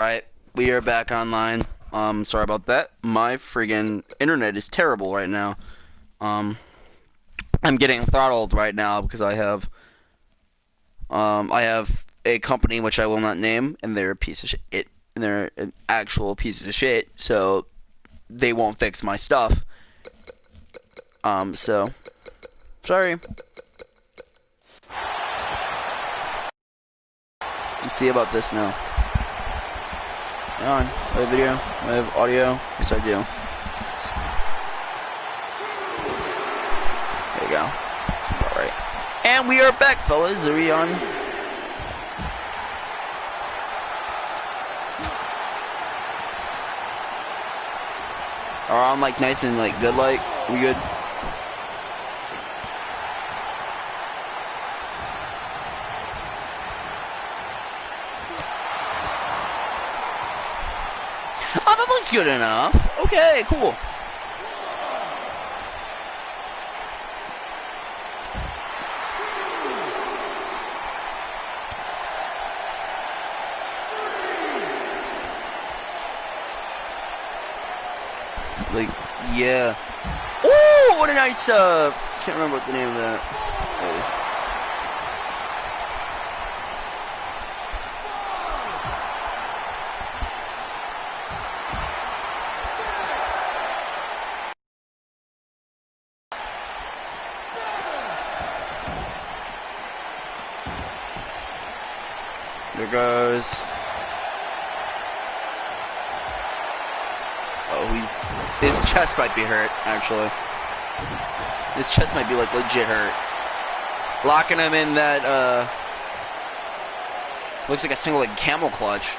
Alright, we are back online. Sorry about that. My friggin' internet is terrible right now. Um, I'm getting throttled right now because I have a company which I will not name, and they're a piece of shit. And they're an actual piece of shit, so they won't fix my stuff. So, sorry. Let's see about this now. Hang on. I have video. I have audio. Yes, I do. There you go. That's about right. And we are back, fellas. Are we on? Are on like nice and like good? Like we good? Oh, that looks good enough. Okay, cool. Like, yeah. Ooh, what a nice, can't remember what the name of that. There goes. Oh, his chest might be hurt, actually. His chest might be, like, legit hurt. Locking him in that, looks like a single, like, camel clutch.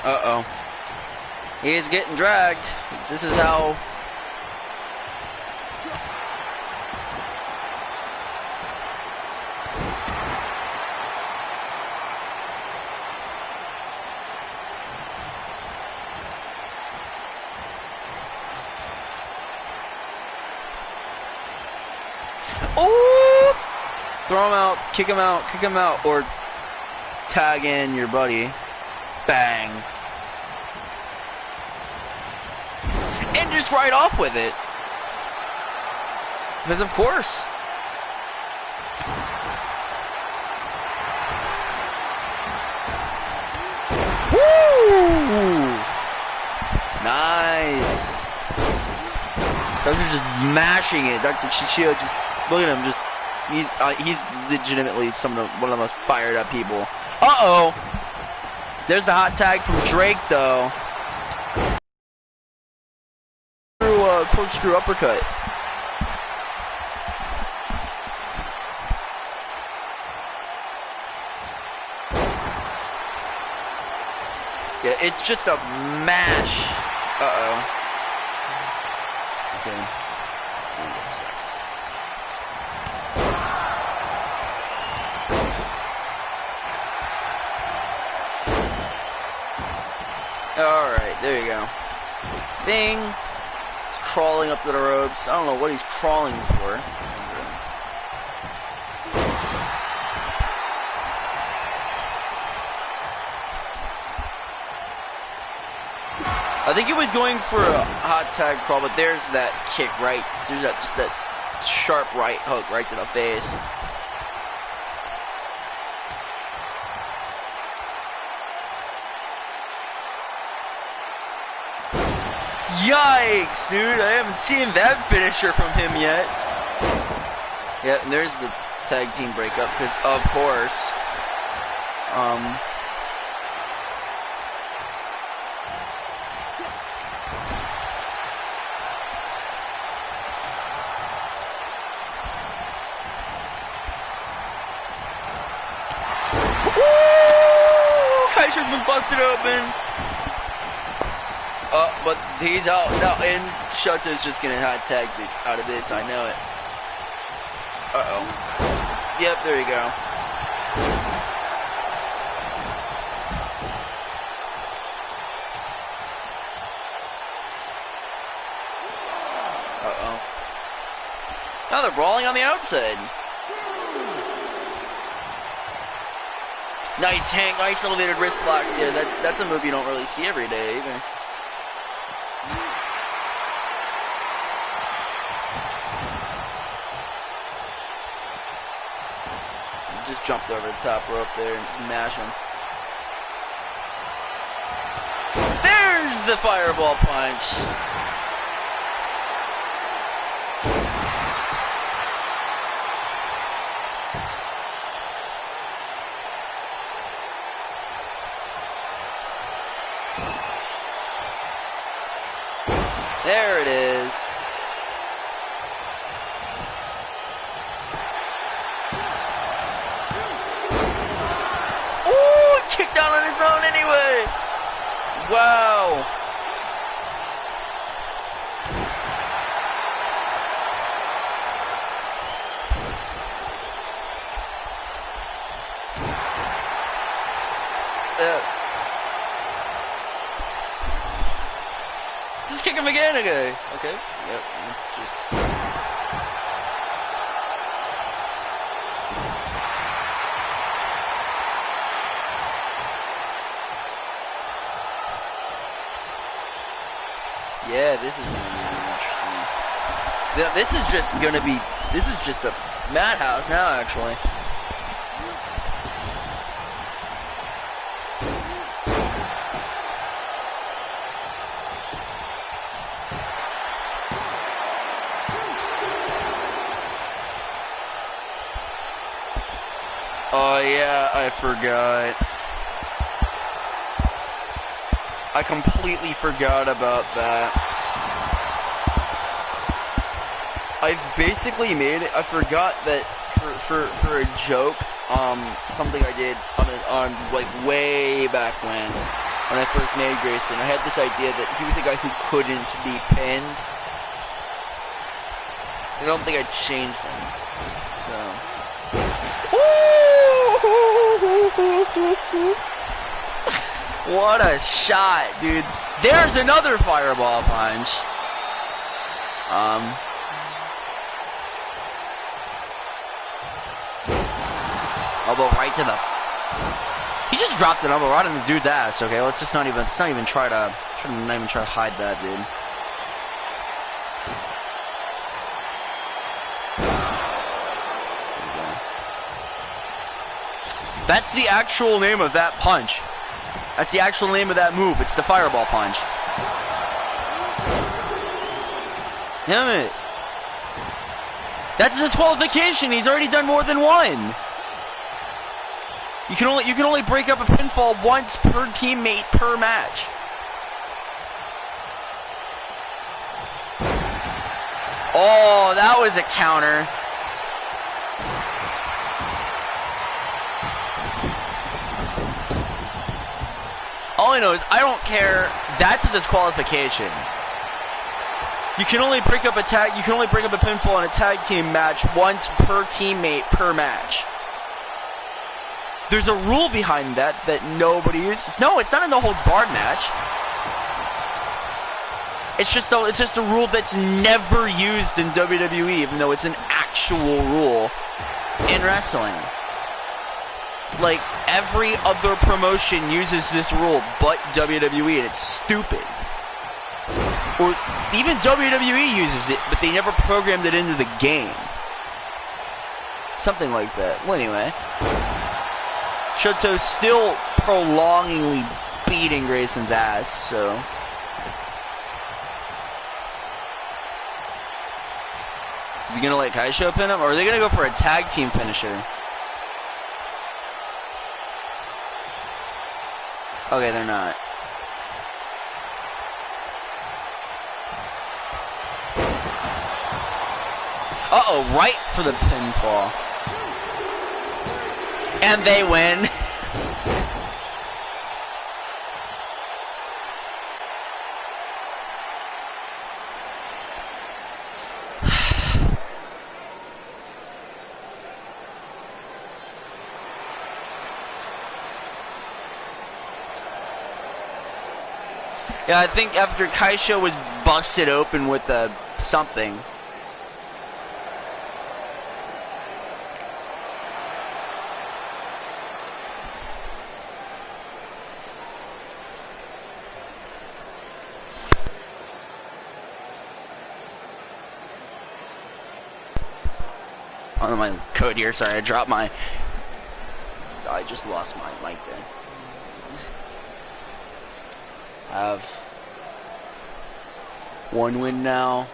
Uh-oh. He is getting dragged. This is how... Oh! Throw him out, kick him out, or tag in your buddy. Bang. And just right off with it. Because of course. Woo! Nice. Those are just mashing it. Dr. Chichio just, look at him, just, he's legitimately one of the most fired up people. Uh-oh. There's the hot tag from Drake, though. Corkscrew uppercut. Yeah, it's just a mash. Uh-oh. Okay. Alright, there you go. Bing. Crawling up to the ropes. I don't know what he's crawling for. I think he was going for a hot tag crawl, but there's that kick right. There's just that sharp right hook right to the face. Yikes, dude, I haven't seen that finisher from him yet. Yeah, and there's the tag team breakup, because of course. Ooh, Kaisha's been busted open. But he's out now, and Shoto's just gonna hot tag out of this. I know it. Yep, there you go. Now they're brawling on the outside. Nice hang, nice elevated wrist lock. Yeah, that's a move you don't really see every day either. Just jumped over the top rope there and just mash him. There's the fireball punch. There it is. Ooh, kicked down on his own anyway. Wow. Just kick him again, okay. Okay. Yep, it's just... Yeah, this is gonna be interesting. This is just a madhouse now, actually. Oh yeah, I forgot. I completely forgot about that. I basically made it. I forgot that for a joke, something I did on like way back when I first made Grayson. I had this idea that he was a guy who couldn't be pinned. I don't think I changed him. So. What a shot, dude. There's another fireball punch. Elbow right to the... He just dropped an elbow right on the dude's ass, okay? Let's not even try to hide that, dude. That's the actual name of that punch. That's the actual name of that move. It's the fireball punch. Damn it. That's a disqualification. He's already done more than one. You can only break up a pinfall once per teammate per match. Oh, that was a counter. All I know is I don't care. That's a disqualification. You can only break up a pinfall in a tag team match once per teammate per match. There's a rule behind that nobody uses. No, it's not in the holds barred match. It's just a rule that's never used in WWE, even though it's an actual rule in wrestling. Like, every other promotion uses this rule but WWE, and it's stupid. Or even WWE uses it, but they never programmed it into the game. Something like that. Well, anyway. Shoto's still prolongingly beating Grayson's ass, so... Is he gonna let Kaisho pin him, or are they gonna go for a tag team finisher? Okay, they're not. Uh-oh, right for the pinfall. And they win. Yeah, I think after Kaisha was busted open with something. Oh, my code here. Sorry, I dropped my. I just lost my mic there. Have one win now.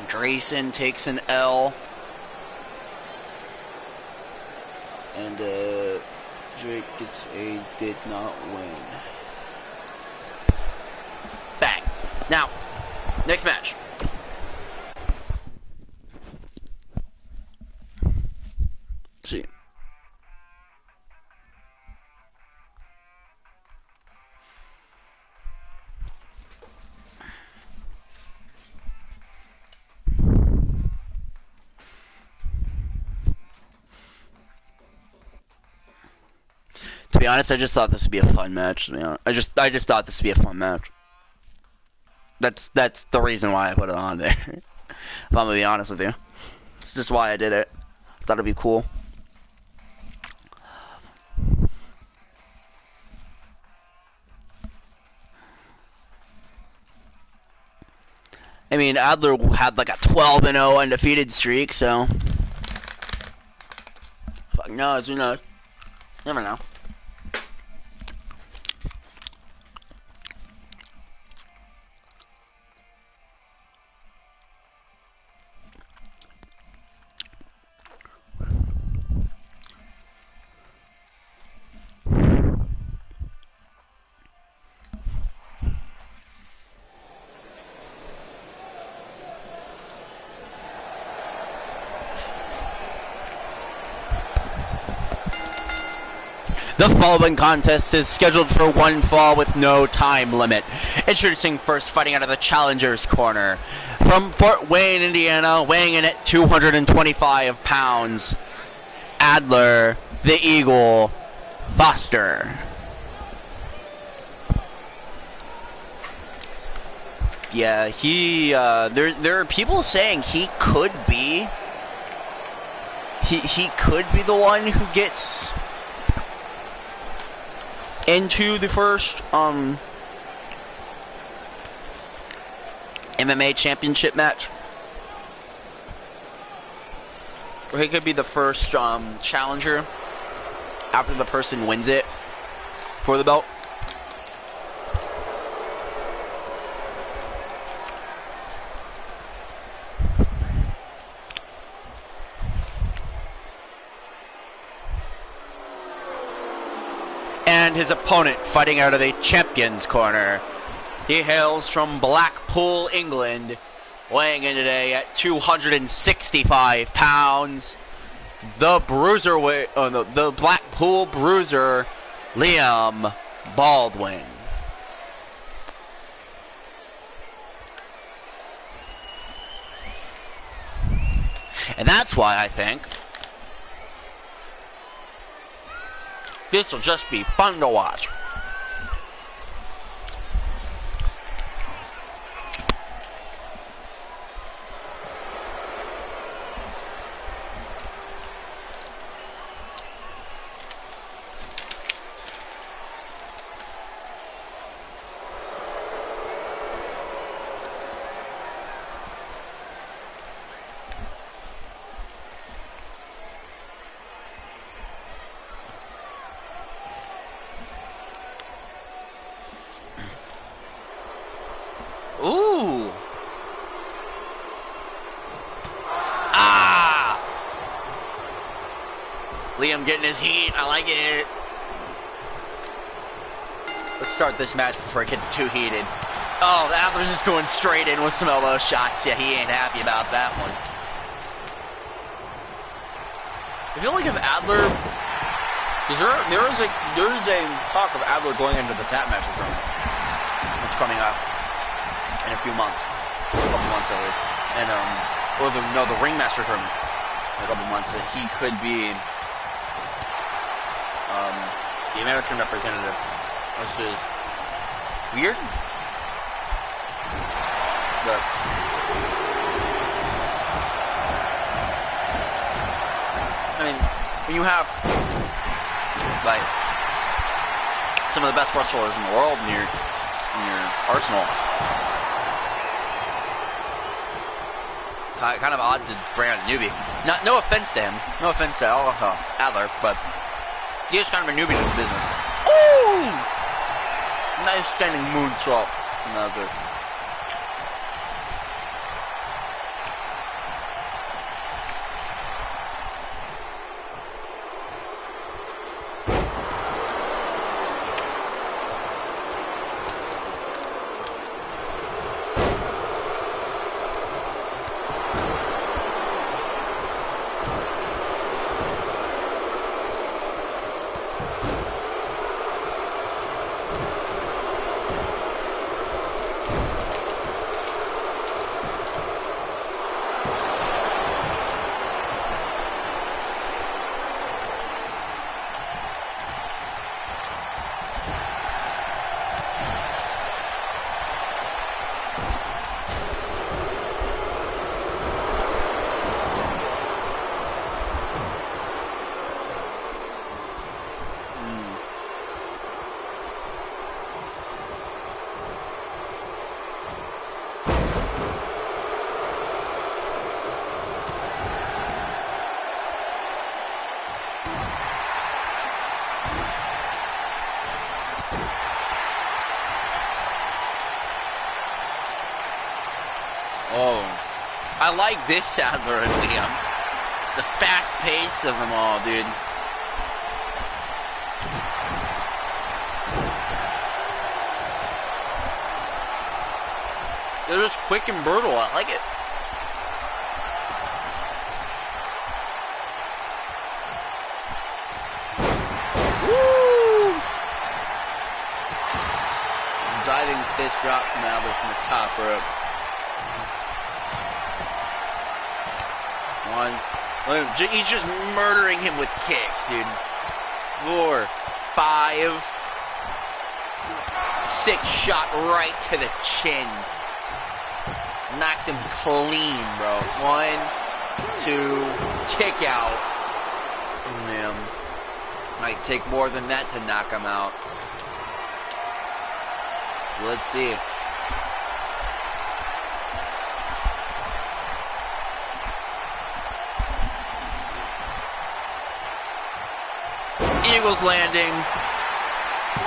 Grayson takes an L. And Drake gets a did not win. Bang. Now, next match. Let's see. To be honest, I just thought this would be a fun match. To be honest. I just thought this would be a fun match. That's the reason why I put it on there. If I'm gonna be honest with you, it's just why I did it. I thought it'd be cool. I mean, Adler had like a 12-0 undefeated streak, so fuck knows, who knows? Never know. The following contest is scheduled for one fall with no time limit. Introducing first, fighting out of the Challengers Corner. From Fort Wayne, Indiana, weighing in at 225 pounds, Adler, the Eagle, Foster. Yeah, there are people saying he could be the one who gets into the first MMA championship match. Or he could be the first challenger after the person wins it for the belt. And his opponent fighting out of the Champions Corner. He hails from Blackpool, England, weighing in today at 265 pounds. The the Blackpool Bruiser, Liam Baldwin. And that's why I think this will just be fun to watch. Ooh. Ah. Liam getting his heat. I like it. Let's start this match before it gets too heated. Oh, the Adler's just going straight in with some elbow shots. Yeah, he ain't happy about that one. I feel like if Adler, there is a talk of Adler going into the tap match tournament. It's coming up in a few months, a couple months at least, and or the Ringmaster tournament in a couple months. That he could be the American representative versus weird. But I mean, when you have like some of the best wrestlers in the world in your arsenal, kind of odd to bring out a newbie. No offense to him, no offense to Adler, but he is kind of a newbie to the business. Ooh! Nice standing moonsault. Another. I like this Adler and Liam. The fast pace of them all, dude. They're just quick and brutal. I like it. Woo! Diving fist drop from Adler from the top rope. He's just murdering him with kicks, dude. 4, 5, 6 shot right to the chin. Knocked him clean, bro. 1, 2, kick out. Man, might take more than that to knock him out. Let's see. Eagles landing.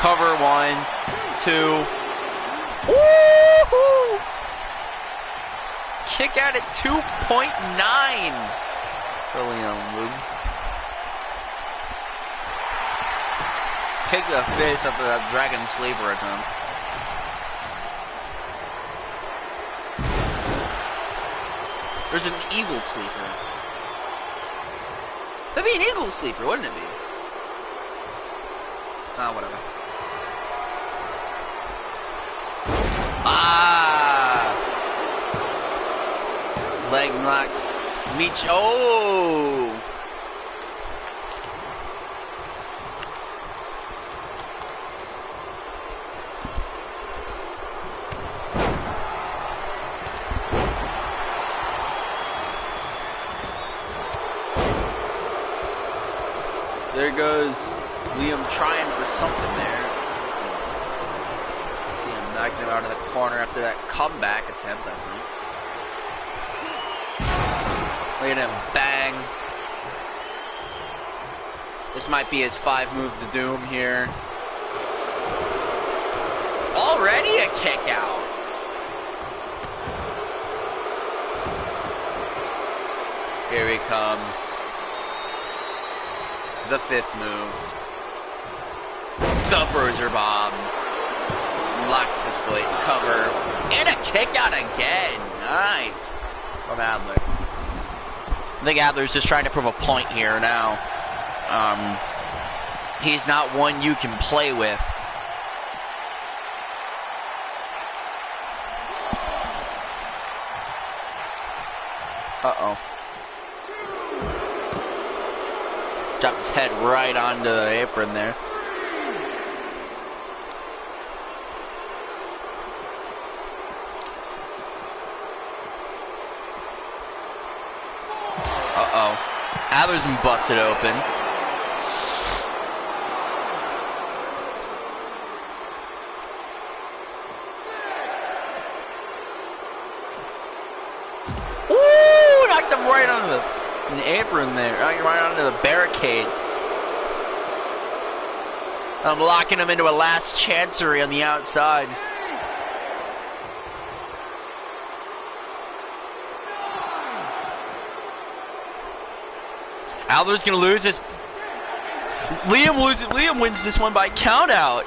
Cover 1, 2. Woohoo! Kick out at 2.9 for Liam Wood. Kick the face after that dragon sleeper attempt. There's an eagle sleeper. That'd be an eagle sleeper, wouldn't it be? Ah, whatever. Ah! Leg lock. Meech. Oh! There goes Liam trying for something there. See him knocking him out of the corner after that comeback attempt, I think. Look at him, bang. This might be his 5 moves of doom here. Already a kick out. Here he comes. The 5th move. The bruiser bomb. Lock the foot, cover, and a kick out again. Nice. From Adler. I think Adler's just trying to prove a point here now. He's not one you can play with. Uh-oh. Dropped his head right onto the apron there. Adler's been busted open. Ooh, knocked him right onto the apron there. Right onto the barricade. I'm locking him into a last chancery on the outside. Adler's gonna lose this. Liam wins this one by count out.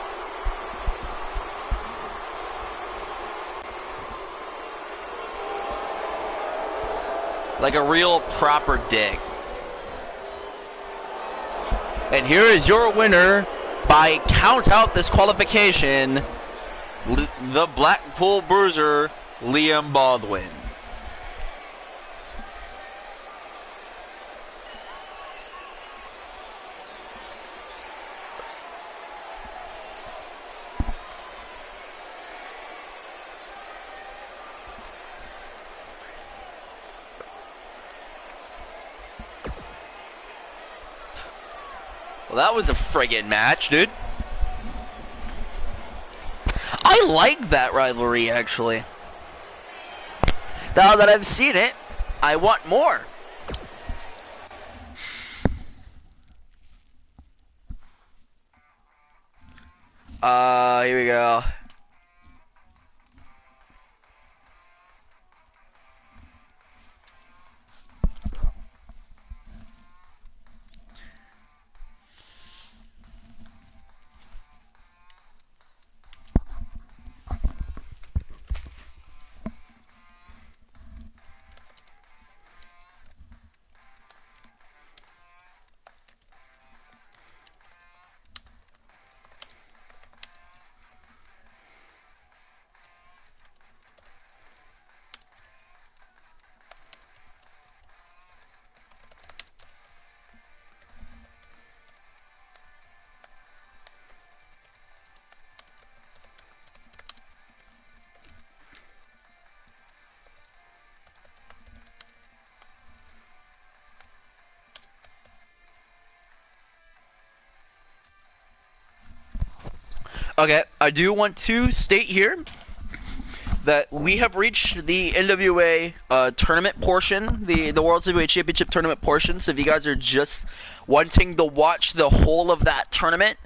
Like a real proper dig. And here is your winner by count out disqualification, the Blackpool Bruiser, Liam Baldwin. Well, that was a friggin' match, dude. I like that rivalry, actually. Now that I've seen it, I want more. Here we go. Okay, I do want to state here that we have reached the NWA tournament portion, the World Heavyweight Championship tournament portion. So if you guys are just wanting to watch the whole of that tournament,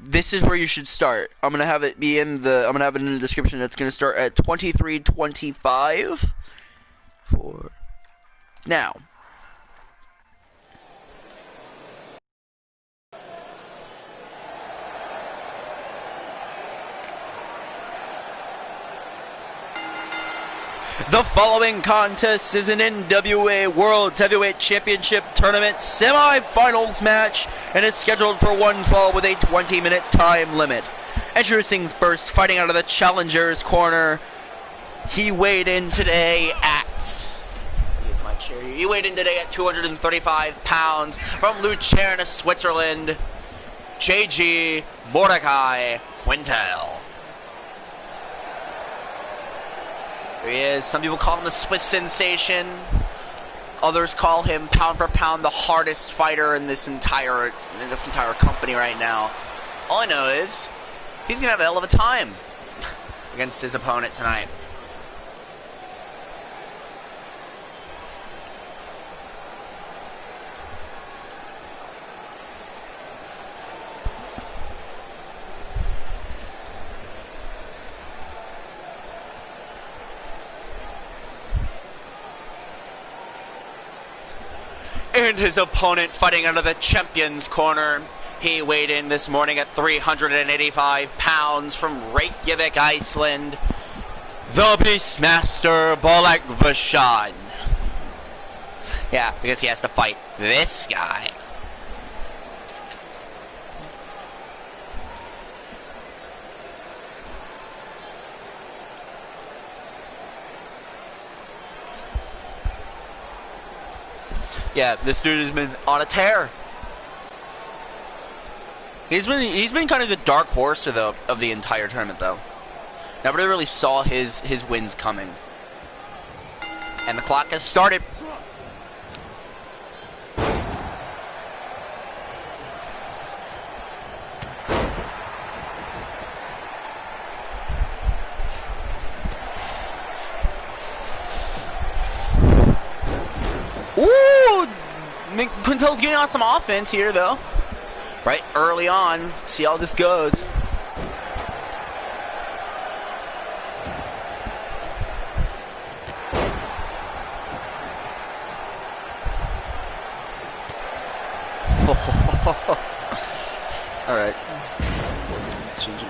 this is where you should start. I'm gonna have it in the description. It's gonna start at 23:25 for now. The following contest is an NWA World Heavyweight Championship Tournament semi-finals match and is scheduled for one fall with a 20-minute time limit. Introducing first, fighting out of the challenger's corner, he weighed in today at 235 pounds from Lucerne, Switzerland, JG Mordecai Quintel. Here he is. Some people call him the Swiss Sensation. Others call him pound for pound the hardest fighter in this entire company right now. All I know is he's gonna have a hell of a time against his opponent tonight. And his opponent fighting out of the champion's corner. He weighed in this morning at 385 pounds from Reykjavik, Iceland. The Beastmaster Bolek Vashon. Yeah, because he has to fight this guy. Yeah, this dude has been on a tear. He's been kind of the dark horse of the entire tournament, though. Nobody really saw his wins coming. And the clock has started. Ooh! Quintel's getting on some offense here, though. Right early on. See how this goes. All right. Change it.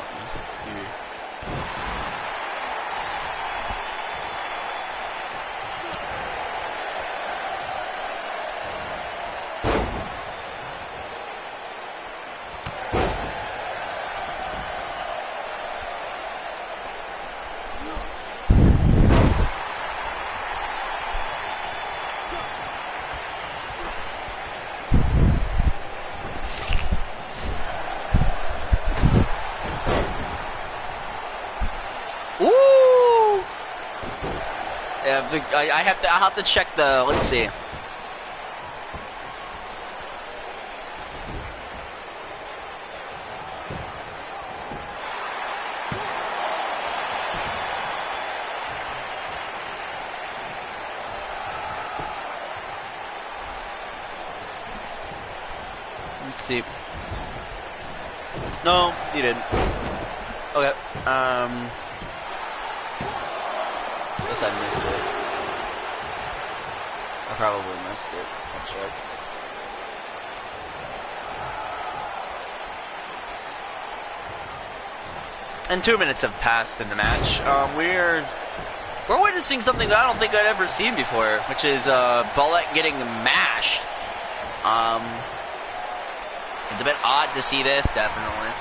I'll have to check the, let's see. Let's see. No, you didn't. Okay. Guess I missed it. I probably missed it. I'll check. And 2 minutes have passed in the match. We're witnessing something that I don't think I'd ever seen before, which is Bullet getting mashed. It's a bit odd to see this, definitely.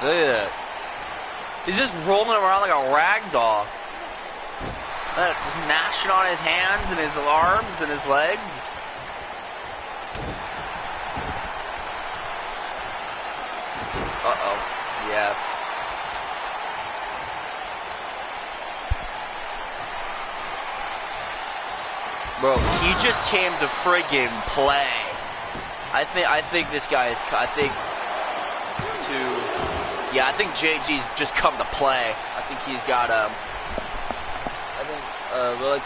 Look at that. He's just rolling around like a rag doll. Just mashing on his hands and his arms and his legs. Uh-oh. Yeah. Bro, he just came to friggin' play. I think this guy is, I think JG's just come to play. I think he's got,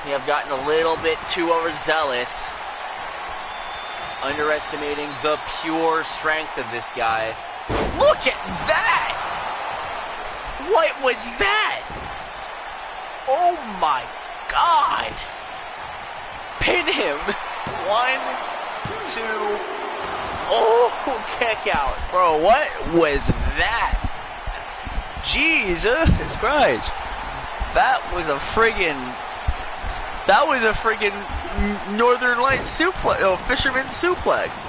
we have gotten a little bit too overzealous, underestimating the pure strength of this guy. Look at that! What was that? Oh my God! Pin him. 1, 2. Oh, kick out, bro. What was that? Jesus Christ! That was a friggin' Northern Lights suplex, oh, fisherman suplex.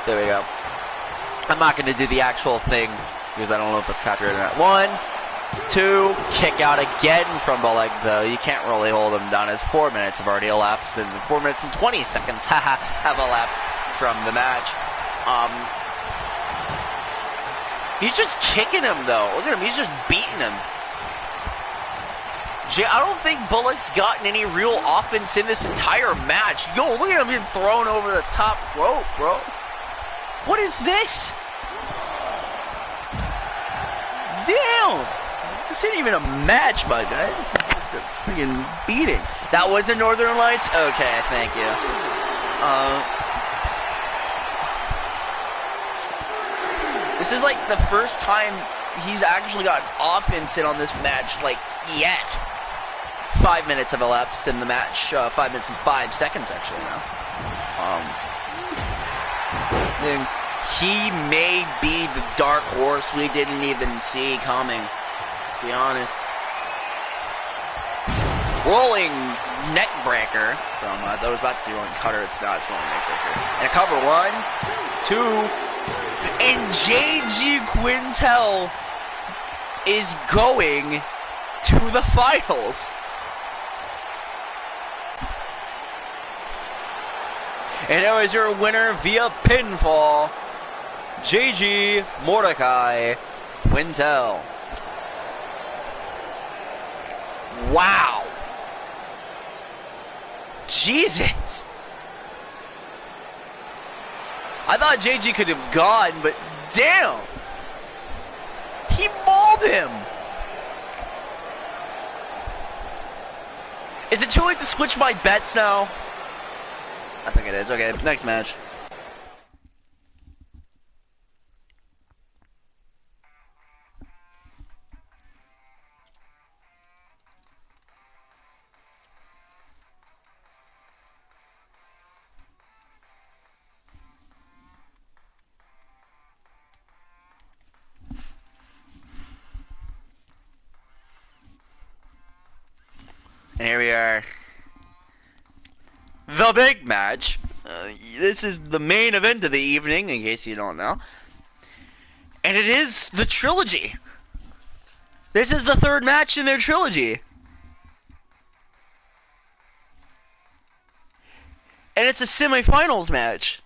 There we go. I'm not going to do the actual thing because I don't know if it's copyrighted or not. 1, 2, kick out again from Boleg, though. You can't really hold him down as 4 minutes have already elapsed, and 4 minutes and 20 seconds have elapsed from the match. He's just kicking him, though. Look at him. He's just beating him. I don't think Bullock's gotten any real offense in this entire match. Yo, look at him getting thrown over the top rope, bro. What is this? Damn! This ain't even a match, my guy. This is just a freaking beating. That was the Northern Lights? Okay, thank you. This is like the first time he's actually got offense in on this match, like, yet. 5 minutes have elapsed in the match. 5 minutes and 5 seconds, actually, now. He may be the dark horse we didn't even see coming, to be honest. Rolling neck breaker from, I was about to say rolling cutter, it's not, it's rolling neck breaker. And a cover, 1, 2, and JG Quintel is going to the finals. And now is your winner via pinfall, JG Mordecai Quintel. Wow. Jesus. I thought JG could have gone, but damn. He mauled him. Is it too late to switch my bets now? I think it is. Okay, next match. And here we are. The big match. This is the main event of the evening, in case you don't know. And it is the trilogy. This is the third match in their trilogy. And it's a semifinals match.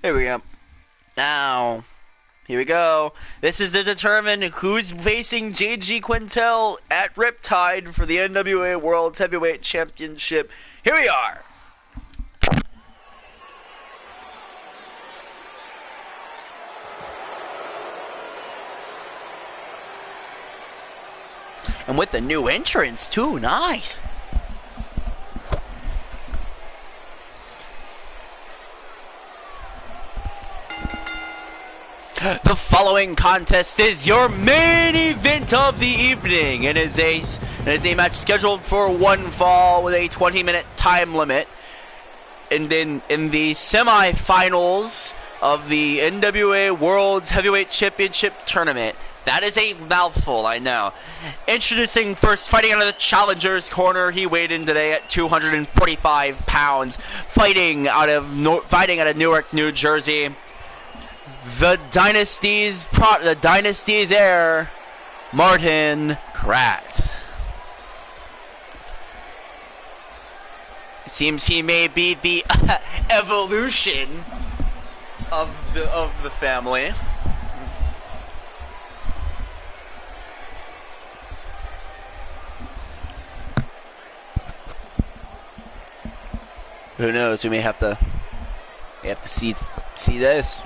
Here we go. Now, here we go. This is to determine who's facing JG Quintel at Riptide for the NWA World Heavyweight Championship. Here we are. And with the new entrance too, nice. The following contest is your main event of the evening, and is a match scheduled for one fall with a 20-minute time limit. And then in the semifinals of the NWA World Heavyweight Championship Tournament. That is a mouthful, I know. Introducing first, fighting out of the challenger's corner. He weighed in today at 245 pounds, fighting out of Newark, New Jersey. The Dynasty's heir, Martin Kratt. It seems he may be the evolution of the family. Who knows? We may have to see this.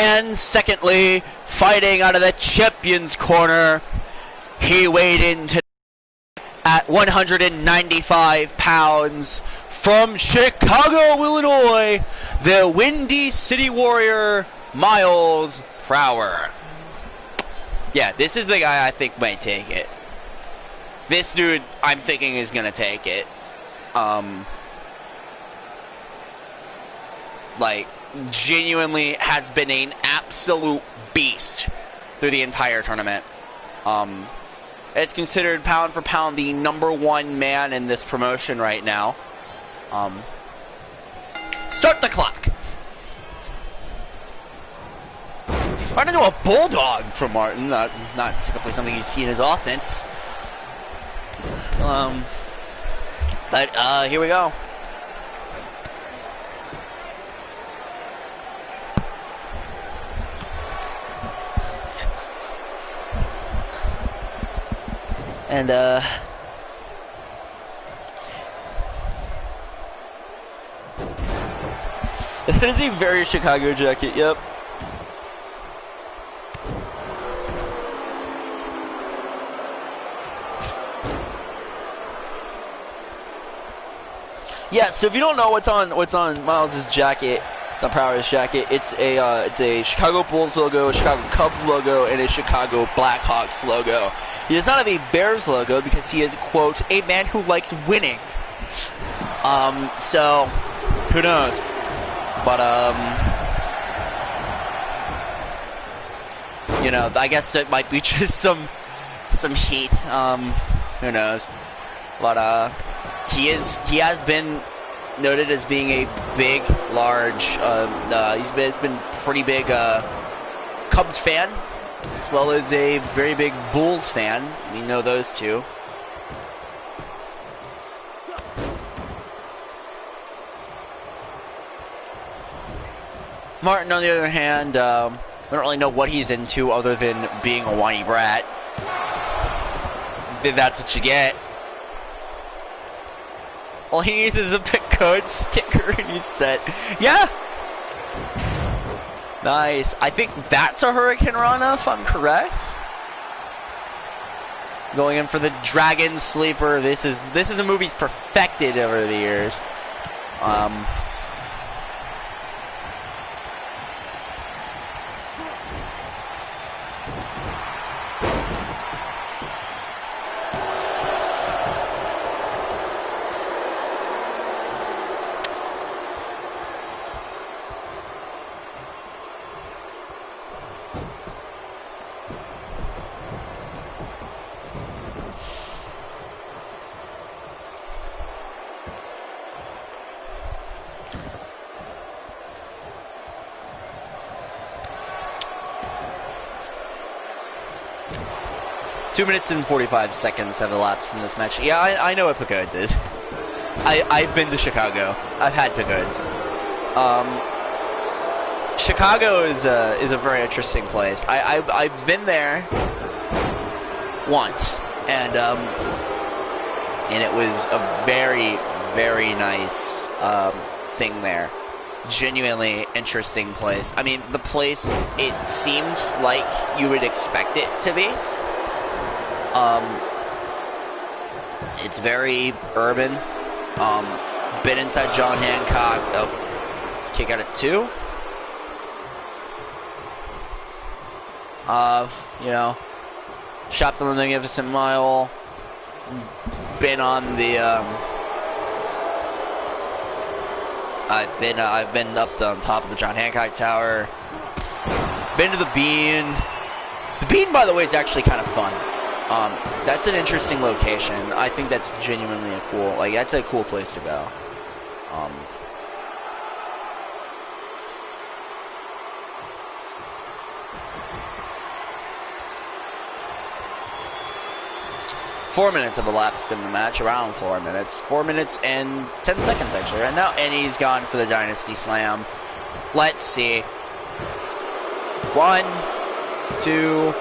And secondly, fighting out of the champion's corner, he weighed in today at 195 pounds from Chicago, Illinois, the Windy City Warrior, Miles Prower. Yeah, this is the guy I think might take it. This dude, I'm thinking, is gonna take it. Genuinely has been an absolute beast through the entire tournament. It's considered pound for pound the #1 man in this promotion right now. Start the clock. I don't know, a bulldog from Martin. Not typically something you see in his offense. But here we go. And, that is a very Chicago jacket, yep. Yeah, so if you don't know what's on Miles' jacket, the Prowler's jacket, it's a Chicago Bulls logo, a Chicago Cubs logo, and a Chicago Blackhawks logo. He does not have a Bears logo because he is, quote, a man who likes winning. So who knows? But you know, I guess it might be just some heat. Who knows? But he has been noted as being a big, large. He's been pretty big Cubs fan, as well as a very big Bulls fan. We know those two. Martin, on the other hand, we don't really know what he's into other than being a whiny brat. That's what you get. All he needs is a pick code sticker and he's set. Yeah! Nice. I think that's a Hurricane Rana, if I'm correct. Going in for the Dragon Sleeper. This is a movie he's perfected over the years. 2 minutes and 45 seconds have elapsed in this match. Yeah, I know what Pagodes is. I've been to Chicago. I've had Pagodes. Chicago is a very interesting place. I've been there once, and it was a very, very nice thing there. Genuinely interesting place. I mean, the place, it seems like you would expect it to be. It's very urban. Been inside John Hancock. Oh, kick out at 2. You know, shopped on the Magnificent Mile. Been on the I've been up on top of the John Hancock Tower. Been to the Bean. The Bean, by the way, is actually kind of fun. That's an interesting location. I think that's genuinely a cool, like, that's a cool place to go. 4 minutes have elapsed in the match, around 4 minutes. 4 minutes and 10 seconds, actually, right now. And he's gone for the Dynasty Slam. Let's see. 1, 2...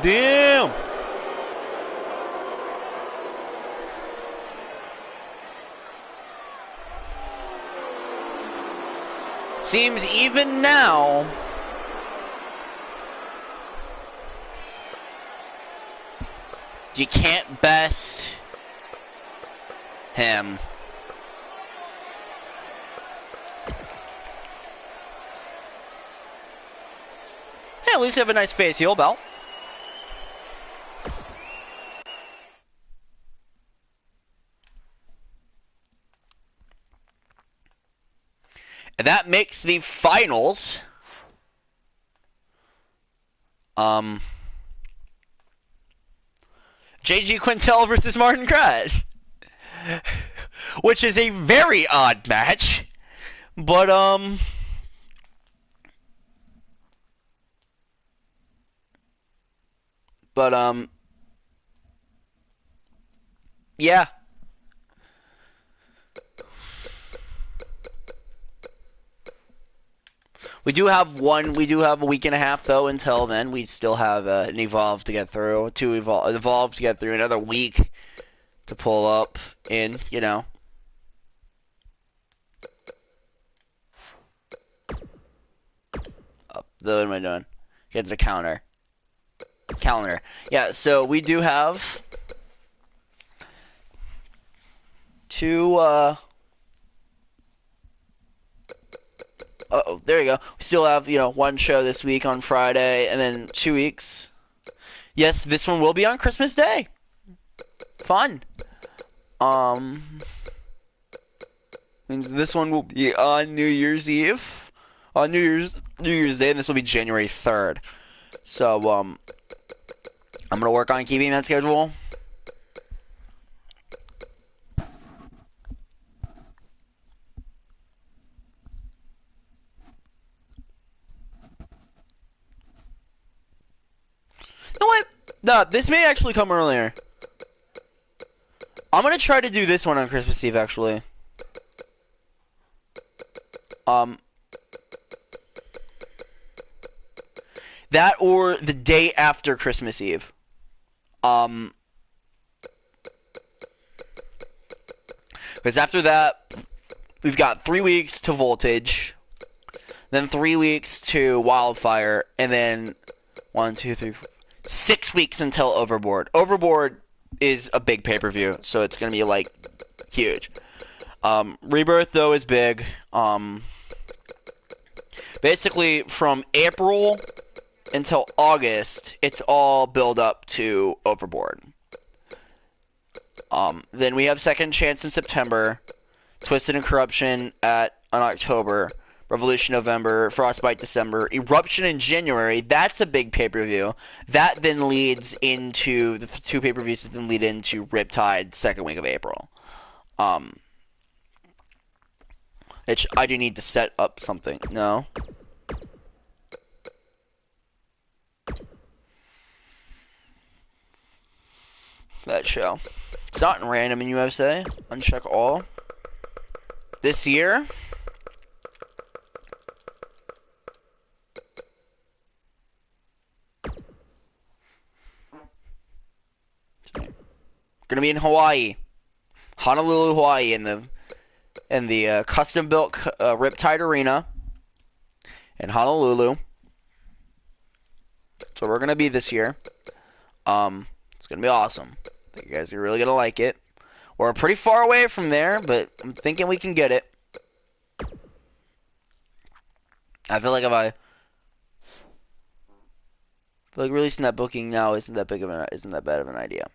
Damn! Seems even now. You can't best him. Hey, at least you have a nice face heel belt. And that makes the finals JG Quintel versus Martin Pratt, which is a very odd match, but yeah. We do have a week and a half though until then. We still have an Evolve to get through, Evolve to get through, another week to pull up in, you know. What am I doing? Get to the counter. Calendar. Yeah, so we do have two, oh, there you go. We still have, one show this week on Friday, and then 2 weeks. Yes, this one will be on Christmas Day. Fun. This one will be on New Year's Eve. On New Year's Day, and this will be January 3rd. So, I'm gonna work on keeping that schedule. You know what? No, this may actually come earlier. I'm gonna try to do this one on Christmas Eve, actually. That or the day after Christmas Eve. Because after that, we've got 3 weeks to Voltage, then 3 weeks to Wildfire, and then 1, 2, 3, 4, 6 weeks until Overboard. Overboard is a big pay-per-view, so it's gonna be like huge. Rebirth though is big. Basically from April until August, it's all build up to Overboard. Then we have Second Chance in September, Twisted and Corruption in October, Revolution November, Frostbite December, Eruption in January. That's a big pay-per-view. That then leads into the two pay-per-views that then lead into Riptide second week of April. I do need to set up something. No. That show. It's not in random in USA. Uncheck all. This year. Gonna be in Hawaii. Honolulu, Hawaii, in the custom-built Riptide Arena in Honolulu. So we're gonna be this year. It's gonna be awesome. I think you guys are really gonna like it. We're pretty far away from there, but I'm thinking we can get it. I feel like releasing that booking now isn't that bad of an idea.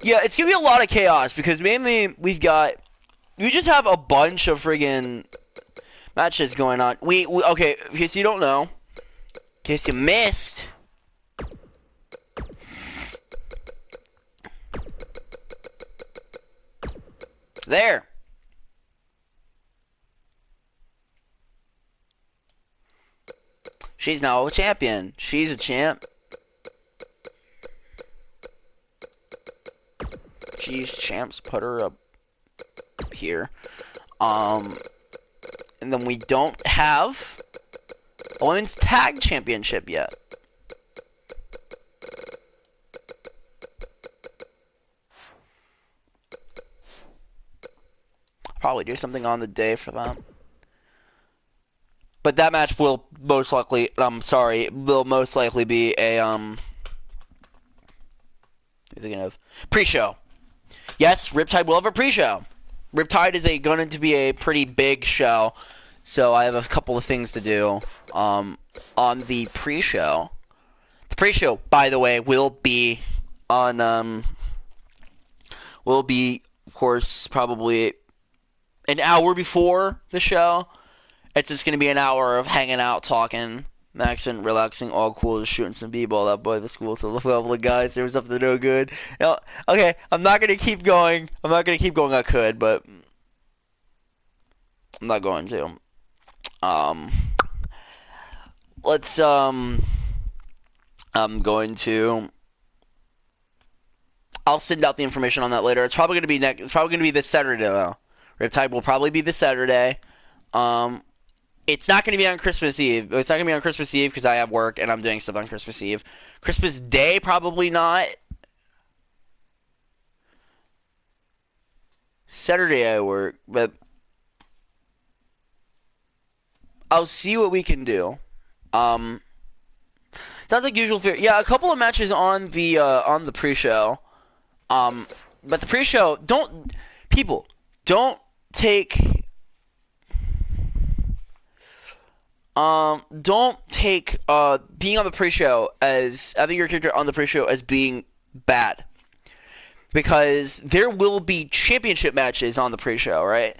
Yeah, it's gonna be a lot of chaos because mainly we just have a bunch of friggin' matches going on. Okay, in case you don't know, in case you missed, there. She's now a champion. She's a champ. She's champs. Put her up here. And then we don't have a women's tag championship yet. Probably do something on the day for that. But that match will most likely, be a, thinking of pre-show. Yes, Riptide will have a pre-show. Riptide is going to be a pretty big show, so I have a couple of things to do on the pre-show. The pre-show, by the way, will be on, of course, probably an hour before the show. It's just going to be an hour of hanging out, talking, maxing, relaxing, all cool, just shooting some b-ball up by the school to the level of guys. There was up to no good. Okay, I'm not going to keep going. I could, but I'm not going to. I'll send out the information on that later. It's probably going to be this Saturday, though. Riptide will probably be this Saturday. It's not going to be on Christmas Eve. It's not going to be on Christmas Eve because I have work and I'm doing stuff on Christmas Eve. Christmas Day, probably not. Saturday I work, but I'll see what we can do. Sounds like usual fare. Yeah, a couple of matches on the pre-show. But the pre-show, don't take being on the pre-show as having your character on the pre-show as being bad. Because there will be championship matches on the pre-show, right?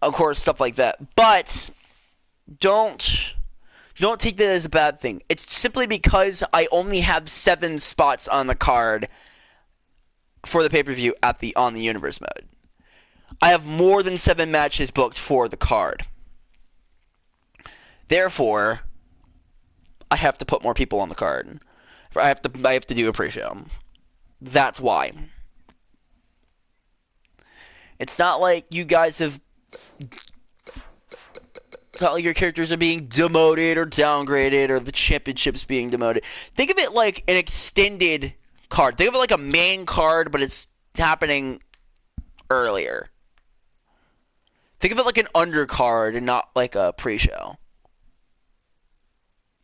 Of course, stuff like that. But don't take that as a bad thing. It's simply because I only have 7 spots on the card for the pay-per-view on the Universe mode. I have more than 7 matches booked for the card. Therefore, I have to put more people on the card. I have to do a pre-show. That's why. It's not like you guys have... It's not like your characters are being demoted or downgraded or the championship's being demoted. Think of it like an extended card. Think of it like a main card, but it's happening earlier. Think of it like an undercard and not like a pre-show.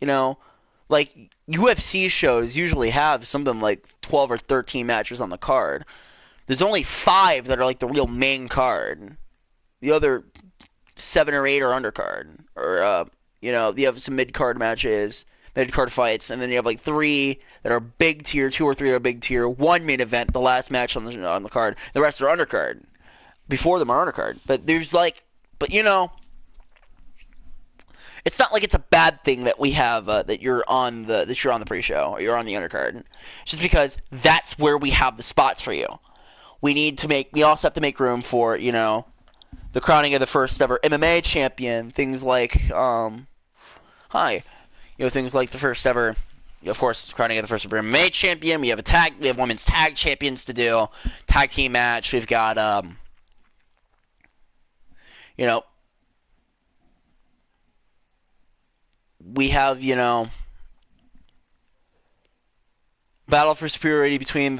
You know, like UFC shows usually have something like 12 or 13 matches on the card. There's only 5 that are like the real main card. The other 7 or 8 are undercard. Or, you have some mid-card matches, mid-card fights, and then you have like 3 that are big tier, 2 or 3 are big tier, 1 main event, the last match on the card. The rest are undercard. Before them are undercard. But there's it's not like it's a bad thing that we have that you're on the pre-show or you're on the undercard. It's just because that's where we have the spots for you. We also have to make room for, the crowning of the first ever MMA champion, things like things like the first ever, of course, crowning of the first ever MMA champion. We have women's tag champions to do, tag team match. We've got we have, battle for superiority between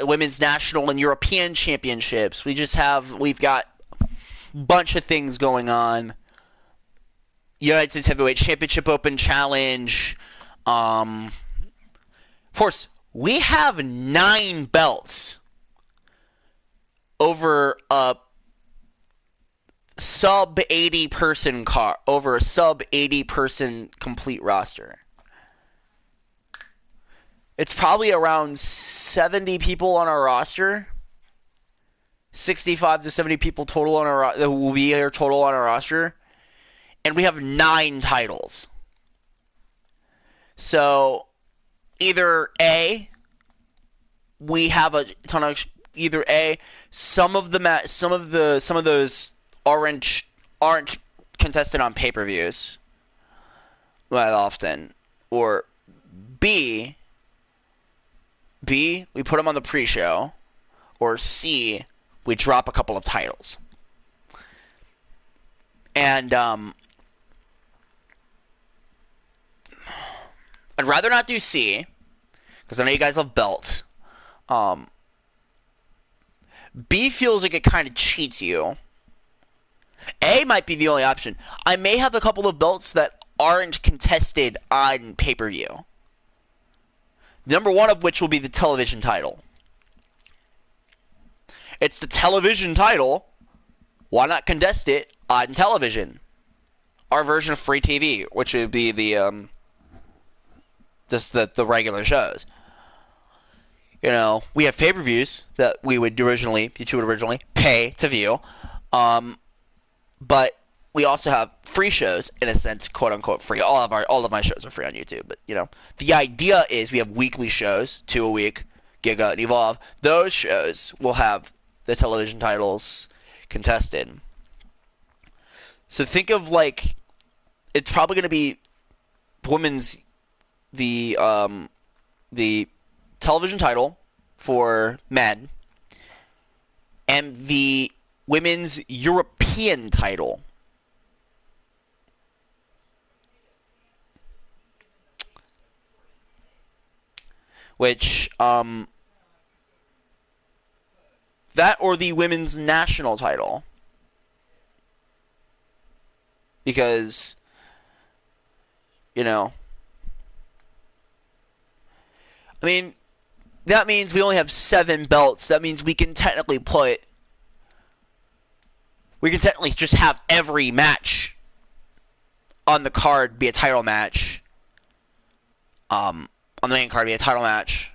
women's national and European championships. We've got a bunch of things going on. United States Heavyweight Championship Open Challenge. Of course, we have 9 belts over a sub 80 person complete roster. It's probably around 70 people on our roster. 65 to 70 people total on our that will be here total on our roster. And we have 9 titles. So either A, we have a ton of some of those aren't contested on pay-per-views that often, or B, we put them on the pre-show, or C, we drop a couple of titles. And I'd rather not do C, because I know you guys love belts. B feels like it kind of cheats you. A might be the only option. I may have a couple of belts that aren't contested on pay-per-view. Number 1 of which will be the television title. It's the television title. Why not contest it on television? Our version of free TV, which would be the regular shows. We have pay-per-views that you would originally pay to view. But we also have free shows, in a sense, quote unquote free. All of my shows are free on YouTube, but the idea is we have weekly shows, 2 a week, GIGA and Evolve. Those shows will have the television titles contested. So think of it's probably going to be the television title for men and the women's European title which that or the women's national title, because I mean, that means we only have 7 belts. That means we can technically just have every match on the card be a title match. On the main card be a title match.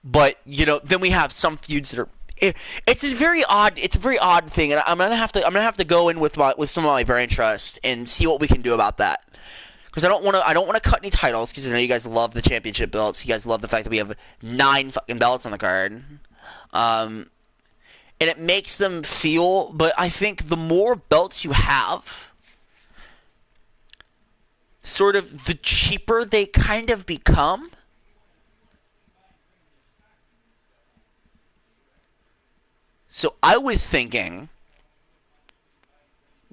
But then we have some feuds that are. It's a very odd thing, and I'm gonna have to go in with some of my brain trust and see what we can do about that. Because I don't want to cut any titles, because I know you guys love the championship belts. You guys love the fact that we have 9 fucking belts on the card. And it makes them feel, but I think the more belts you have, sort of the cheaper they kind of become. So I was thinking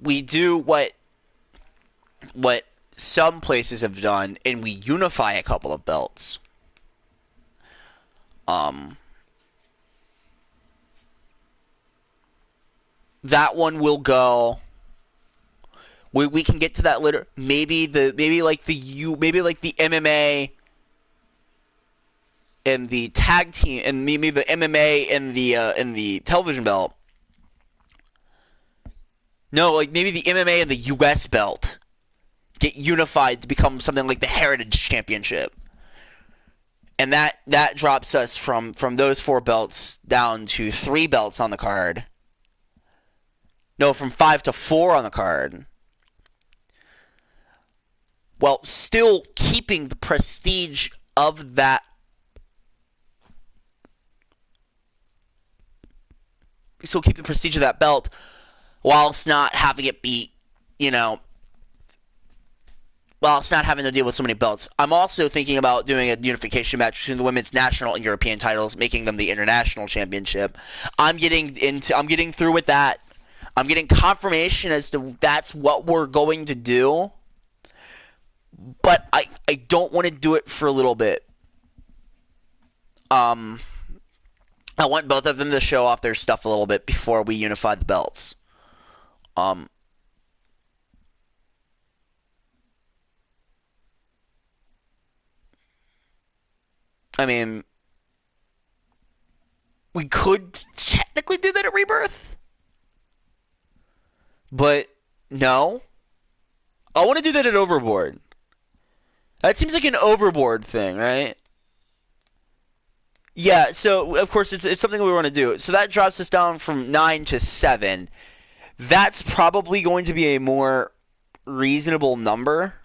we do what some places have done, and we unify a couple of belts. That one will go. We can get to that later. Maybe like the MMA and the tag team, and maybe the MMA and the television belt. No, like maybe the MMA and the US belt get unified to become something like the Heritage Championship. And that drops us from those 4 belts down to 3 belts on the card. No, from 5 to 4 on the card. Well, still keeping the prestige of that. Still keep the prestige of that belt, whilst not having it be, whilst not having to deal with so many belts. I'm also thinking about doing a unification match between the women's national and European titles, making them the international championship. I'm getting through with that. I'm getting confirmation as to that's what we're going to do. But I don't want to do it for a little bit. I want both of them to show off their stuff a little bit before we unify the belts. I mean, we could technically do that at Rebirth, but no. I want to do that at Overboard. That seems like an Overboard thing, right? Yeah, so of course it's something we want to do. So that drops us down from 9 to 7. That's probably going to be a more reasonable number.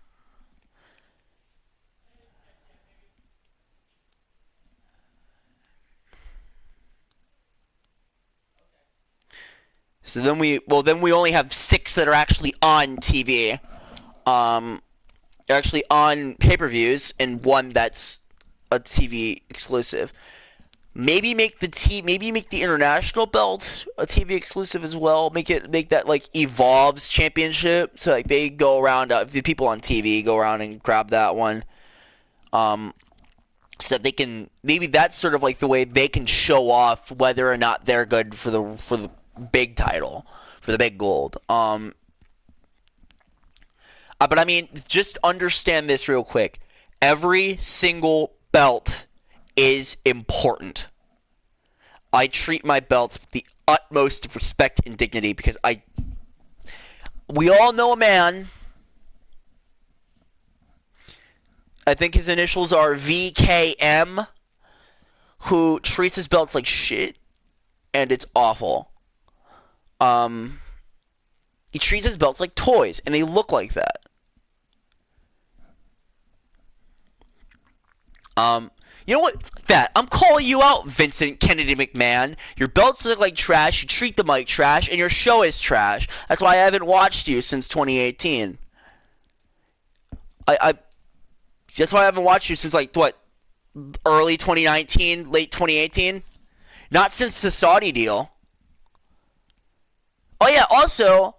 So then we only have 6 that are actually on TV. Actually on pay-per-views, and 1 that's a TV exclusive. Maybe make the international belt a TV exclusive as well. Make that like Evolve's championship, so like they go around. The people on TV go around and grab that one. So that they can, maybe that's sort of like the way they can show off whether or not they're good for the big title, for the big gold. But I mean, just understand this real quick. Every single belt is important. I treat my belts with the utmost respect and dignity because we all know a man. I think his initials are VKM, who treats his belts like shit, and it's awful. He treats his belts like toys, and they look like that. You know what? I'm calling you out, Vincent Kennedy McMahon. Your belts look like trash, you treat them like trash, and your show is trash. That's why I haven't watched you since 2018. That's why I haven't watched you since, like, what? Early 2019, late 2018? Not since the Saudi deal. Oh yeah, also,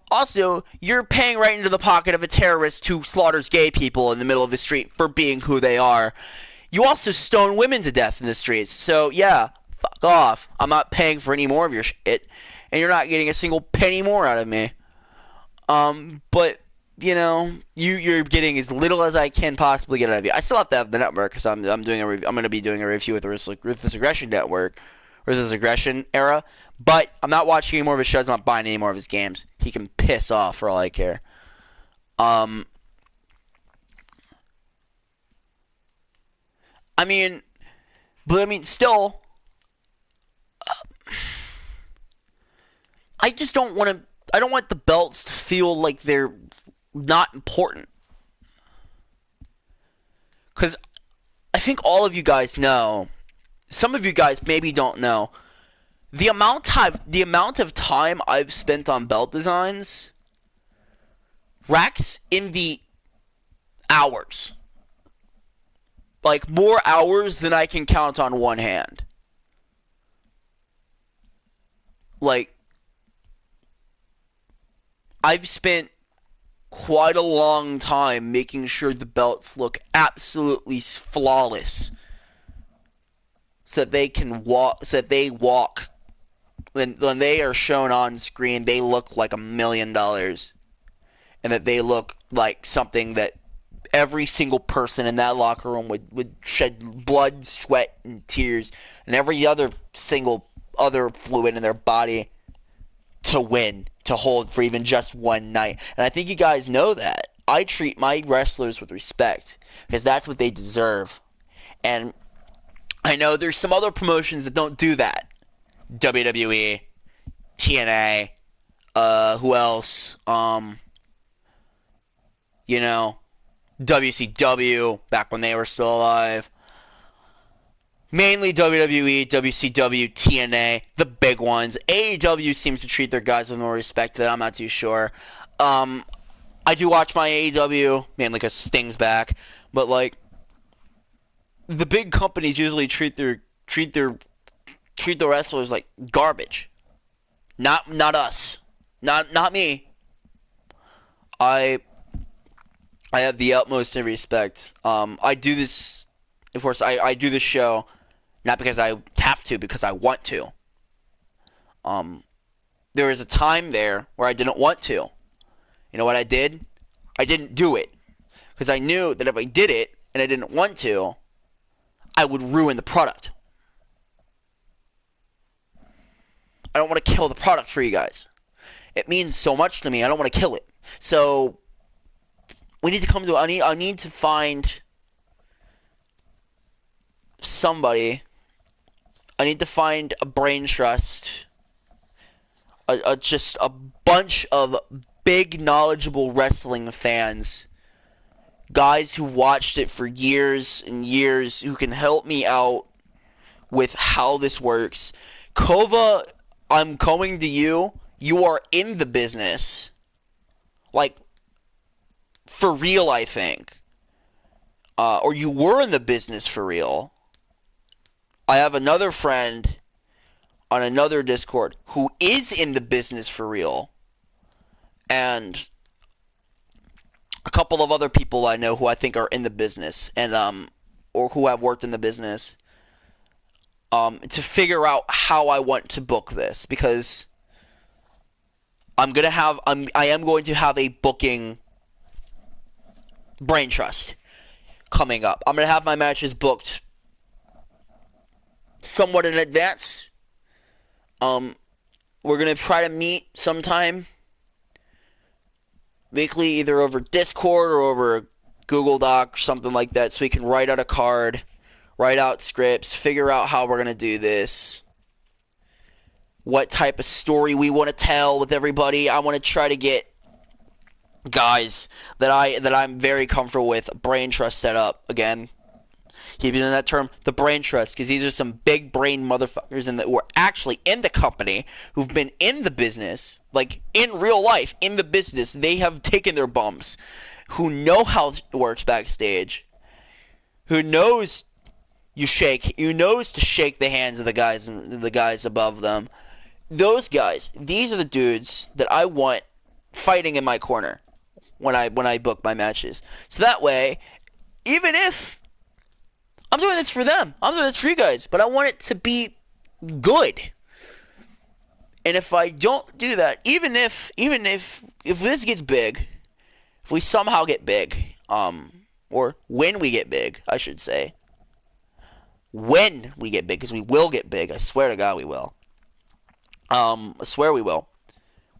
you're paying right into the pocket of a terrorist who slaughters gay people in the middle of the street for being who they are. You also stone women to death in the streets. So yeah, fuck off. I'm not paying for any more of your shit, and you're not getting a single penny more out of me. But you know, you're getting as little as I can possibly get out of you. I still have to have the network because I'm doing I'm going to be doing a review with the Ruthless Aggression Network, Ruthless Aggression era. But I'm not watching any more of his shows. I'm not buying any more of his games. He can piss off for all I care. I mean, but I mean, still, I just don't want to. I don't want the belts to feel like they're not important. Because I think all of you guys know. Some of you guys maybe don't know. The amount of time I've spent on belt designs racks in the hours. Like, more hours than I can count on one hand. Like, I've spent quite a long time making sure the belts look absolutely flawless. So that they can walk, so that they walk. When they are shown on screen, they look like $1 million. And that they look like something that every single person in that locker room would shed blood, sweat, and tears, and every other single other fluid in their body to win, to hold for even just one night. And I think you guys know that. I treat my wrestlers with respect, because that's what they deserve. And I know there's some other promotions that don't do that. WWE, TNA, who else? You know, WCW, back when they were still alive. Mainly WWE, WCW, TNA, the big ones. AEW seems to treat their guys with more respect that I'm not too sure. I do watch my AEW, mainly because Sting's back. But, like, the big companies usually treat the wrestlers like garbage. Not us. Not me. I have the utmost of respect. I do this, of course, I do this show not because I have to, because I want to. There was a time there where I didn't want to. You know what I did? I didn't do it. Because I knew that if I did it and I didn't want to, I would ruin the product. I don't want to kill the product for you guys. It means so much to me. I don't want to kill it. So we need to come to. I need to find somebody. I need to find a brain trust. Just a bunch of big, knowledgeable wrestling fans. Guys who've watched it for years and years, who can help me out with how this works. Kova, I'm coming to you. You are in the business. Like, for real, I think. Or you were in the business for real. I have another friend on another Discord who is in the business for real. And a couple of other people I know who I think are in the business, and or who have worked in the business, to figure out how I want to book this, because I am going to have a booking brain trust coming up. I'm going to have my matches booked somewhat in advance. We're going to try to meet sometime weekly, either over Discord or over Google Doc or something like that, so we can write out a card, write out scripts, figure out how we're going to do this, what type of story we want to tell with everybody. I want to try to get guys that I'm very comfortable with, brain trust set up. Again, keeping in that term, the brain trust, because these are some big brain motherfuckers who are actually in the company, who've been in the business, like in real life, in the business. They have taken their bumps, who know how it works backstage, who knows to shake the hands of the guys above them. Those guys, these are the dudes that I want fighting in my corner when I book my matches. So that way, even if I'm doing this for them. I'm doing this for you guys. But I want it to be good. And if I don't do that, even if this gets big, if we somehow get big, or when we get big, I should say. When we get big, because we will get big. I swear to God we will. I swear we will.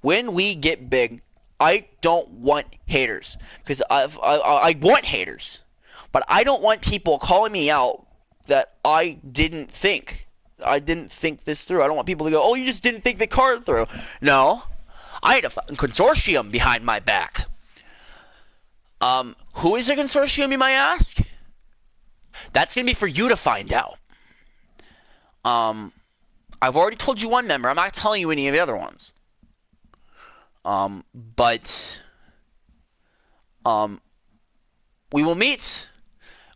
When we get big, I don't want haters. Because I want haters. But I don't want people calling me out that I didn't think this through. I don't want people to go, oh, you just didn't think the card through. No. I had a fucking consortium behind my back. Who is a consortium, you might ask? That's going to be for you to find out. I've already told you one member. I'm not telling you any of the other ones. But we will meet.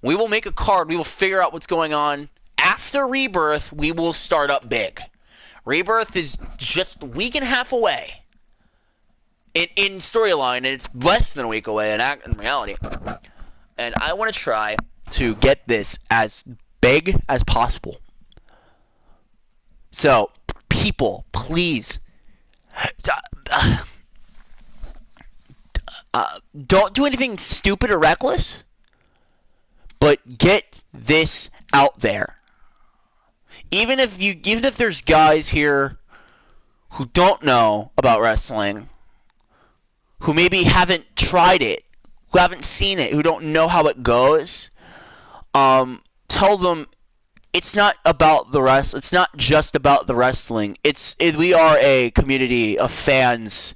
We will make a card. We will figure out what's going on. After Rebirth, we will start up big. Rebirth is just a week and a half away. In storyline, and it's less than a week away in reality. And I want to try to get this as big as possible. So, people, please, don't do anything stupid or reckless, but get this out there. Even if there's guys here who don't know about wrestling, who maybe haven't tried it, who haven't seen it, who don't know how it goes, tell them it's not about the rest. It's not just about the wrestling. We are a community of fans,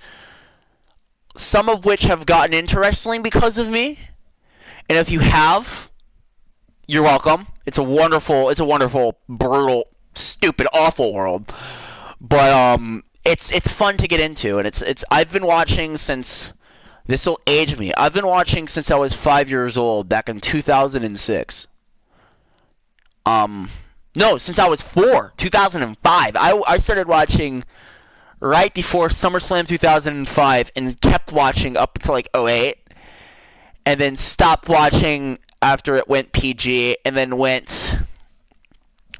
some of which have gotten into wrestling because of me. And if you have, you're welcome. It's a wonderful, brutal, stupid, awful world. But it's fun to get into, and I've been watching since, this'll age me. I've been watching since I was 5 years old, back in 2006. No, since I was 4, 2005. I started watching right before SummerSlam 2005 and kept watching up until like 2008, and then stopped watching after it went PG, and then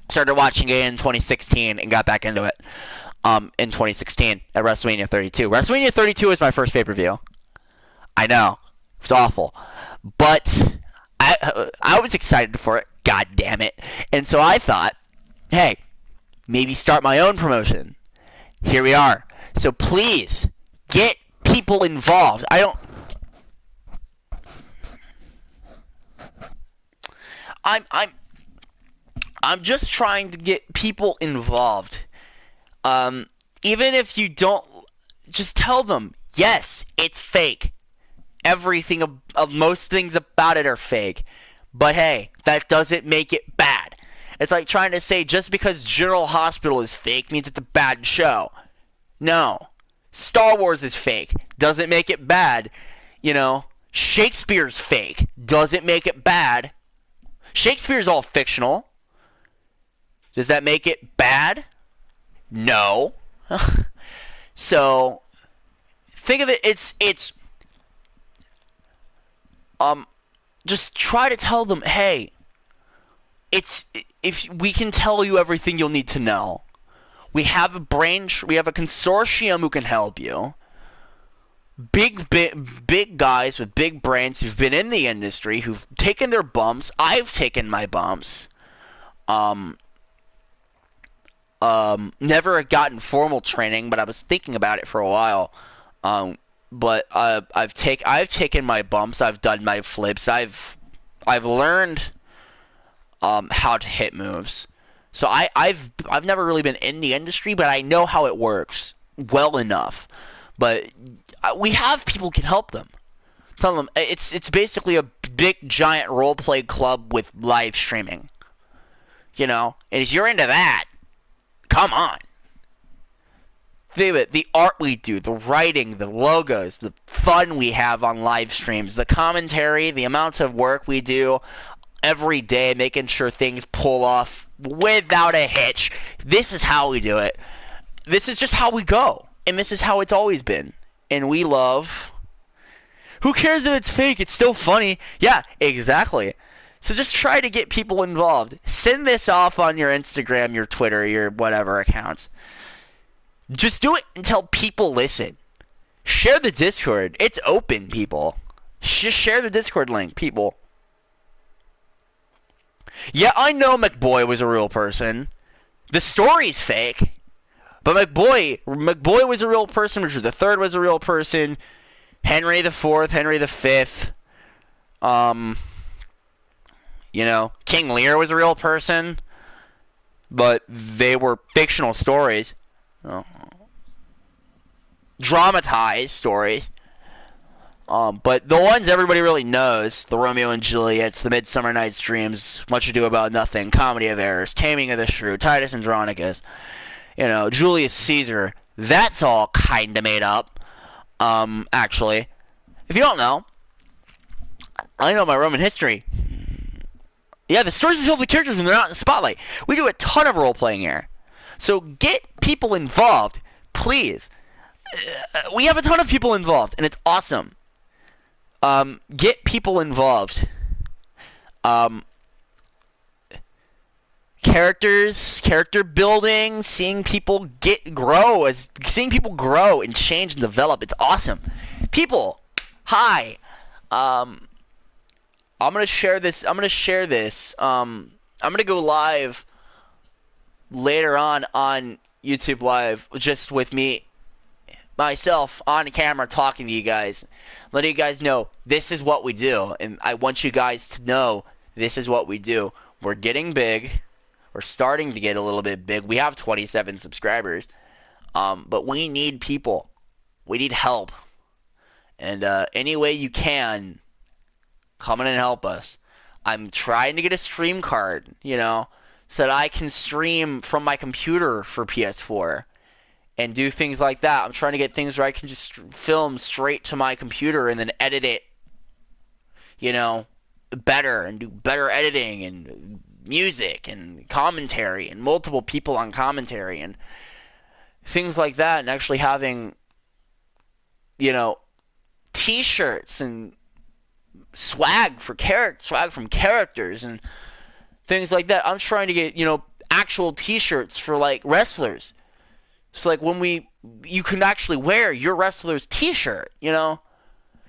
started watching it in 2016 and got back into it in 2016 at WrestleMania 32. WrestleMania 32 is my first pay-per-view. I know. It's awful. But I was excited for it. God damn it. And so I thought, hey, maybe start my own promotion. Here we are. So please, get people involved. I'm just trying to get people involved. Even if you don't, just tell them, yes, it's fake. Everything, most things about it are fake. But hey, that doesn't make it bad. It's like trying to say just because General Hospital is fake means it's a bad show. No. Star Wars is fake. Doesn't make it bad. You know, Shakespeare's fake. Doesn't make it bad. Shakespeare's all fictional. Does that make it bad? No. So, think of it, just try to tell them, hey, if we can tell you everything you'll need to know. We have a consortium who can help you. Big guys with big brains who've been in the industry, who've taken their bumps. I've taken my bumps. Never gotten formal training, but I was thinking about it for a while. But I've taken my bumps. I've done my flips. I've learned how to hit moves. So I've never really been in the industry, but I know how it works well enough. But we have people who can help them. Tell them it's basically a big giant role play club with live streaming. You know, and if you're into that, come on. Think of it, the art we do, the writing, the logos, the fun we have on live streams, the commentary, the amounts of work we do every day making sure things pull off without a hitch. This is how we do it. This is just how we go. And this is how it's always been. And we love... Who cares if it's fake? It's still funny. Yeah, exactly. So just try to get people involved. Send this off on your Instagram, your Twitter, your whatever accounts. Just do it until people listen. Share the Discord. It's open, people. Just share the Discord link, people. Yeah, I know McBoy was a real person. The story's fake. But McBoy was a real person. Richard III was a real person. Henry IV, Henry V. You know, King Lear was a real person. But they were fictional stories. Dramatized stories. But the ones everybody really knows, the Romeo and Juliets, the Midsummer Night's Dreams, Much Ado About Nothing, Comedy of Errors, Taming of the Shrew, Titus Andronicus, you know, Julius Caesar, that's all kinda made up, actually. If you don't know, I know my Roman history. Yeah, the stories are filled with characters when they're not in the spotlight. We do a ton of role-playing here. So get people involved, please. We have a ton of people involved, and it's awesome. Get people involved. Character building, seeing people grow and change and develop. It's awesome. People, hi. I'm gonna share this. I'm gonna go live later on YouTube Live, just with myself on camera talking to you guys, letting you guys know this is what we do, and I want you guys to know this is what we do. We're getting big. We're starting to get a little bit big. We have 27 subscribers, but we need people. We need help, and any way you can, come in and help us. I'm trying to get a stream card, you know, so that I can stream from my computer for PS4. And do things like that. I'm trying to get things where I can just film straight to my computer and then edit it, you know, better, and do better editing and music and commentary and multiple people on commentary and things like that, and actually having, you know, t-shirts and swag from characters and things like that. I'm trying to get, you know, actual t-shirts for like wrestlers. So like when you can actually wear your wrestler's t-shirt, you know,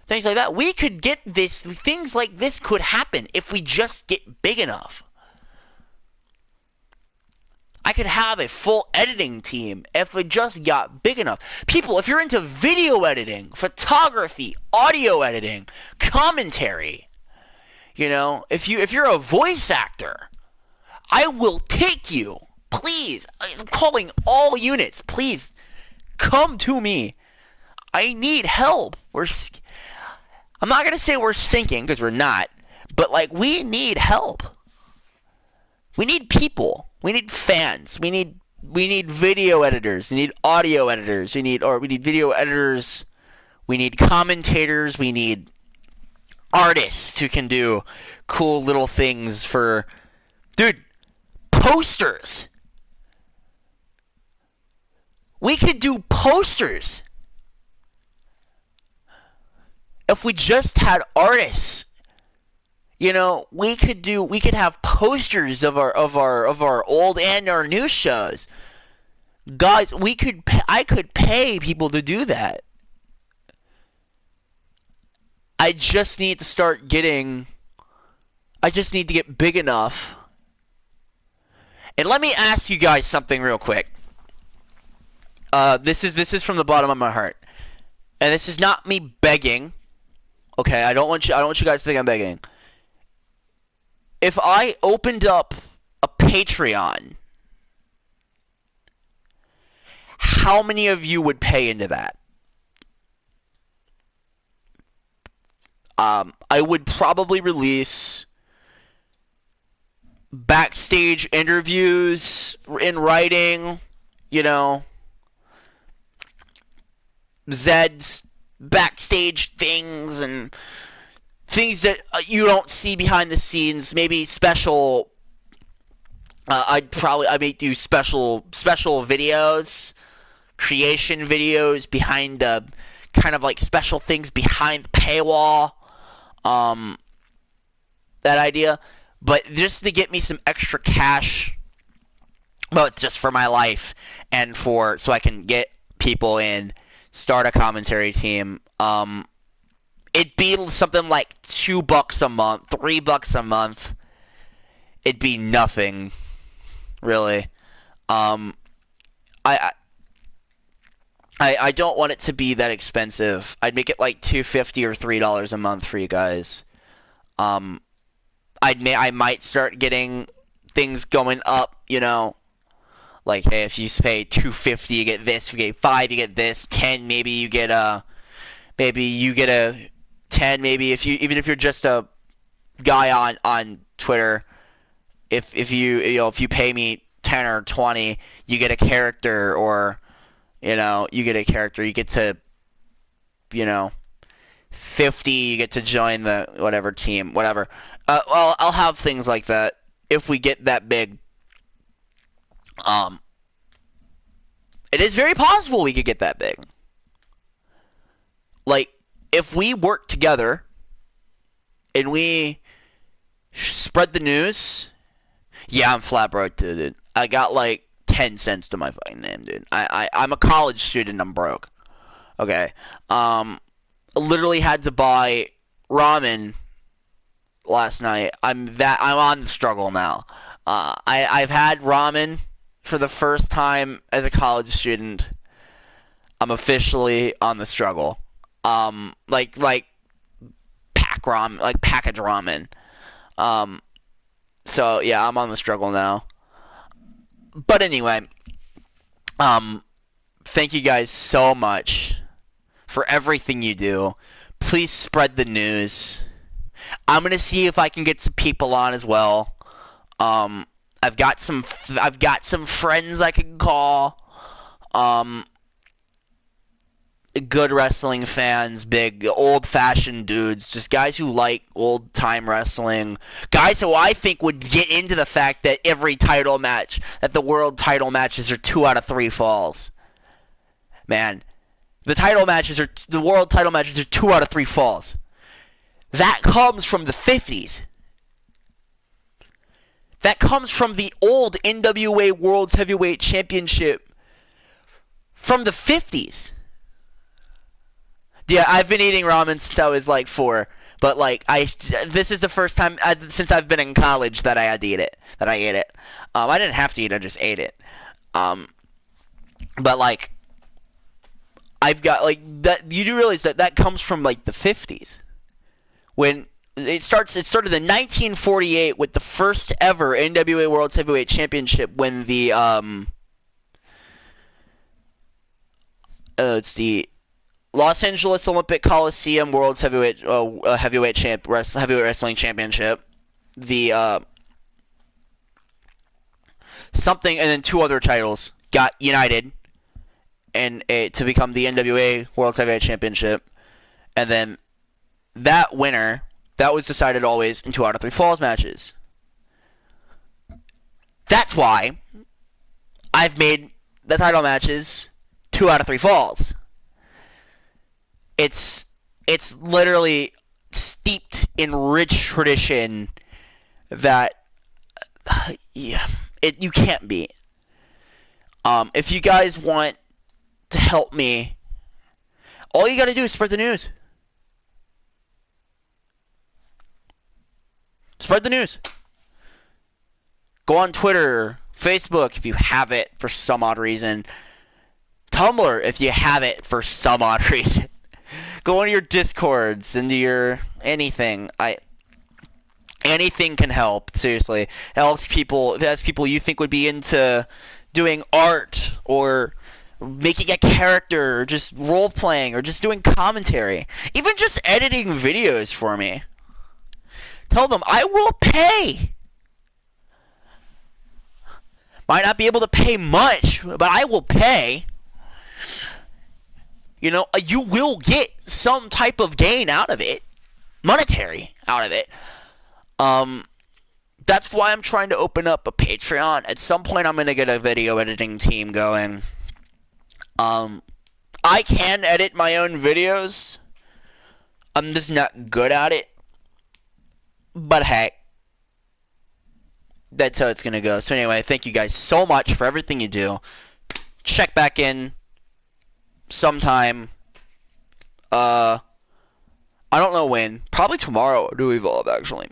things like that. We could get this, things like this could happen if we just get big enough. I could have a full editing team if we just got big enough. People, if you're into video editing, photography, audio editing, commentary, you know, if you're a voice actor, I will take you. Please, I'm calling all units. Please, come to me. I need help. I'm not gonna say we're sinking, because we're not. But like, we need help. We need people. We need fans. We need video editors. We need audio editors. We need video editors. We need commentators. We need artists who can do cool little things for, dude, posters. We could do posters. If we just had artists, you know, we could have posters of our old and our new shows. Guys, I could pay people to do that. I just need to get big enough. And let me ask you guys something real quick. This is from the bottom of my heart, and this is not me begging. Okay, I don't want you guys to think I'm begging. If I opened up a Patreon, how many of you would pay into that? I would probably release backstage interviews in writing, you know, Zed's backstage things and things that you don't see behind the scenes. Maybe special. I may do special videos, creation videos behind kind of like special things behind the paywall. That idea. But just to get me some extra cash, well, it's just for my life and so I can get people in, start a commentary team. It'd be something like $2 a month, $3 a month. It'd be nothing, really. I don't want it to be that expensive. I'd make it like $2.50 or $3 a month for you guys. I might start getting things going up, you know. Like, hey, if you pay $2.50, you get this. If you get $5, you get this. $10, maybe you get a 10. Maybe even if you're just a guy on Twitter, if you pay me 10 or 20, you get a character, or you get a character. You get to 50, you get to join the whatever team, whatever. Well, I'll have things like that if we get that big. It is very possible we could get that big. Like, if we work together and we spread the news, yeah, I'm flat broke, dude. I got like 10 cents to my fucking name, dude. I'm a college student. I'm broke. Okay. Literally had to buy ramen last night. I'm on the struggle now. I've had ramen for the first time as a college student. I'm officially on the struggle. Like package ramen. So yeah, I'm on the struggle now. But anyway, thank you guys so much for everything you do. Please spread the news. I'm gonna see if I can get some people on as well. I've got some friends I can call. Good wrestling fans, big old-fashioned dudes, just guys who like old-time wrestling, guys who I think would get into the fact that that the world title matches are 2 out of 3 falls. Man, the world title matches are 2 out of 3 falls. That comes from the 50s. That comes from the old NWA World Heavyweight Championship from the 50s. Yeah, I've been eating ramen since I was like 4, but like this is the first time since I've been in college that I had to eat it. That I ate it. I didn't have to eat it; I just ate it. But like, I've got like that. You do realize that comes from like the 50s, when it started in 1948 with the first ever NWA World Heavyweight Championship, when the it's the Los Angeles Olympic Coliseum World's Heavyweight Wrestling Championship, the something, and then 2 other titles got united and to become the NWA World Heavyweight Championship, and then that winner, that was decided always in 2 out of 3 falls matches. That's why I've made the title matches 2 out of 3 falls. It's literally steeped in rich tradition that you can't beat. If you guys want to help me, all you gotta do is spread the news. Spread the news. Go on Twitter, Facebook if you have it for some odd reason. Tumblr if you have it for some odd reason. Go into your Discords, into your anything. Anything can help. Seriously, it helps people you think would be into doing art, or making a character, or just role playing, or just doing commentary, even just editing videos for me. Tell them I will pay. Might not be able to pay much, but I will pay. You will get some type of gain out of it. Monetary out of it. That's why I'm trying to open up a Patreon. At some point, I'm going to get a video editing team going. I can edit my own videos. I'm just not good at it. But hey, that's how it's gonna go. So anyway, thank you guys so much for everything you do. Check back in sometime. I don't know when. Probably tomorrow to Evolve, actually.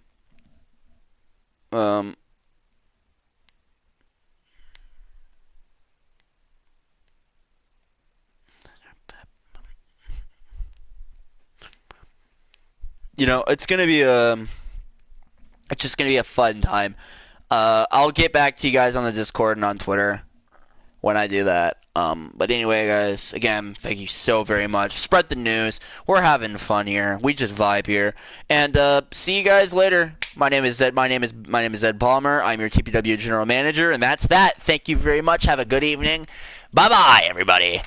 It's gonna be it's just gonna be a fun time. I'll get back to you guys on the Discord and on Twitter when I do that. But anyway, guys, again, thank you so very much. Spread the news. We're having fun here. We just vibe here. And see you guys later. My name is Zed. My name is Zed Palmer. I'm your TPW General Manager, and that's that. Thank you very much. Have a good evening. Bye bye, everybody.